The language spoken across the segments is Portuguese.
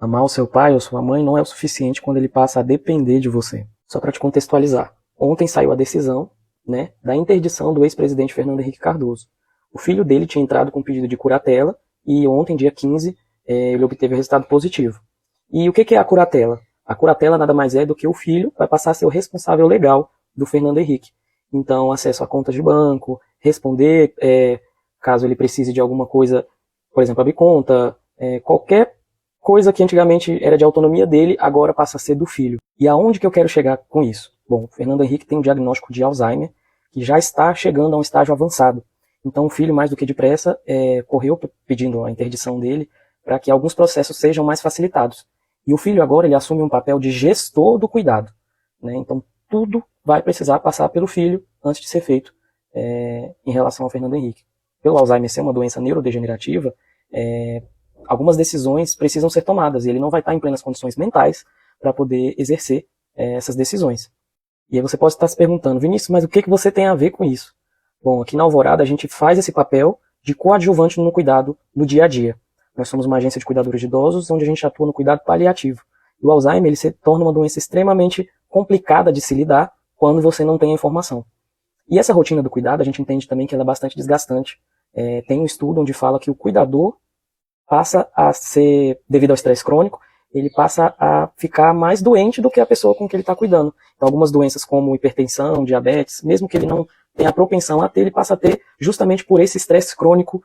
Amar o seu pai ou sua mãe não é o suficiente quando ele passa a depender de você. Só para te contextualizar. Ontem saiu a decisão, né, da interdição do ex-presidente Fernando Henrique Cardoso. O filho dele tinha entrado com pedido de curatela e ontem, dia 15, ele obteve o resultado positivo. E o que é a curatela? A curatela nada mais é do que o filho vai passar a ser o responsável legal do Fernando Henrique. Então, acesso a contas de banco, responder caso ele precise de alguma coisa, por exemplo, abrir conta, qualquer coisa que antigamente era de autonomia dele, agora passa a ser do filho. E aonde que eu quero chegar com isso? Bom, o Fernando Henrique tem um diagnóstico de Alzheimer, que já está chegando a um estágio avançado. Então o filho, mais do que depressa, correu pedindo a interdição dele para que alguns processos sejam mais facilitados. E o filho agora ele assume um papel de gestor do cuidado, né? Então tudo vai precisar passar pelo filho antes de ser feito em relação ao Fernando Henrique. Pelo Alzheimer ser uma doença neurodegenerativa, algumas decisões precisam ser tomadas e ele não vai estar em plenas condições mentais para poder exercer essas decisões. E aí você pode estar se perguntando, Vinícius, mas o que você tem a ver com isso? Bom, aqui na Alvorada a gente faz esse papel de coadjuvante no cuidado no dia a dia. Nós somos uma agência de cuidadores de idosos, onde a gente atua no cuidado paliativo. E o Alzheimer ele se torna uma doença extremamente complicada de se lidar quando você não tem a informação. E essa rotina do cuidado, a gente entende também que ela é bastante desgastante. Tem um estudo onde fala que o cuidador passa a ser, devido ao estresse crônico, ele passa a ficar mais doente do que a pessoa com que ele está cuidando. Então, algumas doenças como hipertensão, diabetes, mesmo que ele não tenha a propensão a ter, ele passa a ter justamente por esse estresse crônico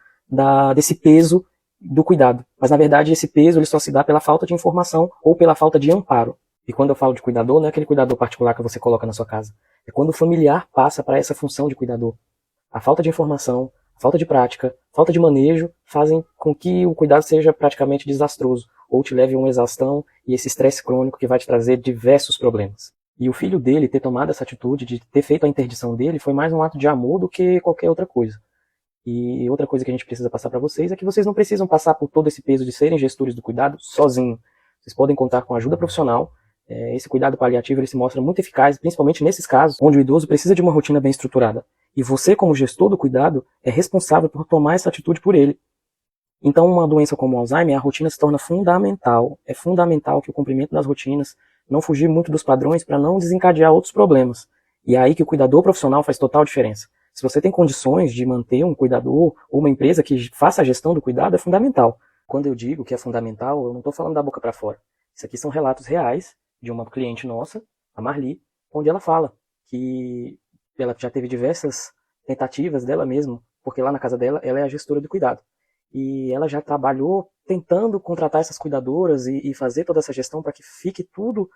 desse peso do cuidado. Mas, na verdade, esse peso ele só se dá pela falta de informação ou pela falta de amparo. E quando eu falo de cuidador, não é aquele cuidador particular que você coloca na sua casa. É quando o familiar passa para essa função de cuidador. A falta de informação, a falta de prática, a falta de manejo fazem com que o cuidado seja praticamente desastroso ou te leve a uma exaustão e esse estresse crônico que vai te trazer diversos problemas. E o filho dele ter tomado essa atitude de ter feito a interdição dele foi mais um ato de amor do que qualquer outra coisa. E outra coisa que a gente precisa passar para vocês é que vocês não precisam passar por todo esse peso de serem gestores do cuidado sozinho. Vocês podem contar com ajuda profissional. Esse cuidado paliativo ele se mostra muito eficaz, principalmente nesses casos onde o idoso precisa de uma rotina bem estruturada. E você, como gestor do cuidado, é responsável por tomar essa atitude por ele. Então, uma doença como o Alzheimer, a rotina se torna fundamental. É fundamental que o cumprimento das rotinas, não fugir muito dos padrões para não desencadear outros problemas. E é aí que o cuidador profissional faz total diferença. Se você tem condições de manter um cuidador ou uma empresa que faça a gestão do cuidado, é fundamental. Quando eu digo que é fundamental, eu não estou falando da boca para fora. Isso aqui são relatos reais de uma cliente nossa, a Marli, onde ela fala que ela já teve diversas tentativas dela mesma, porque lá na casa dela, ela é a gestora do cuidado. E ela já trabalhou tentando contratar essas cuidadoras e fazer toda essa gestão para que fique tudo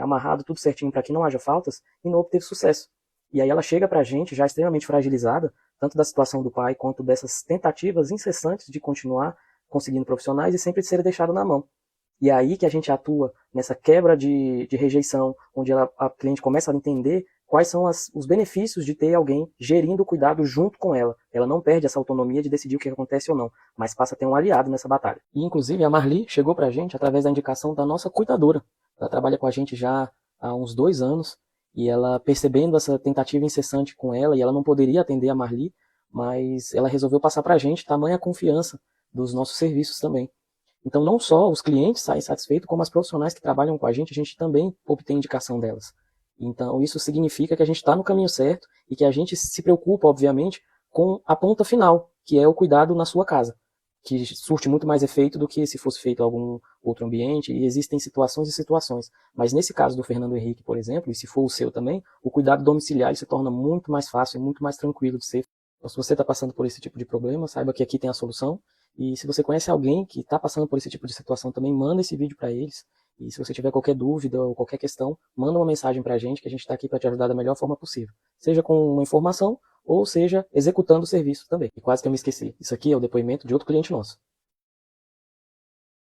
amarrado, tudo certinho, para que não haja faltas, e não obteve sucesso. E aí ela chega pra gente já extremamente fragilizada, tanto da situação do pai, quanto dessas tentativas incessantes de continuar conseguindo profissionais e sempre de ser deixada na mão. E é aí que a gente atua nessa quebra de rejeição, onde a cliente começa a entender quais são os benefícios de ter alguém gerindo o cuidado junto com ela. Ela não perde essa autonomia de decidir o que acontece ou não, mas passa a ter um aliado nessa batalha. E inclusive a Marli chegou pra gente através da indicação da nossa cuidadora. Ela trabalha com a gente já há uns 2 anos, e ela percebendo essa tentativa incessante com ela, e ela não poderia atender a Marli, mas ela resolveu passar pra gente tamanha confiança dos nossos serviços também. Então não só os clientes saem satisfeitos, como as profissionais que trabalham com a gente também obtém indicação delas. Então isso significa que a gente está no caminho certo e que a gente se preocupa, obviamente, com a ponta final, que é o cuidado na sua casa, que surte muito mais efeito do que se fosse feito em algum outro ambiente, e existem situações e situações. Mas nesse caso do Fernando Henrique, por exemplo, e se for o seu também, o cuidado domiciliar se torna muito mais fácil e muito mais tranquilo de ser. Então, se você está passando por esse tipo de problema, saiba que aqui tem a solução. E se você conhece alguém que está passando por esse tipo de situação também, manda esse vídeo para eles. E se você tiver qualquer dúvida ou qualquer questão, manda uma mensagem para a gente, que a gente está aqui para te ajudar da melhor forma possível. Seja com uma informação, ou seja, executando o serviço também. E quase que eu me esqueci. Isso aqui é o depoimento de outro cliente nosso.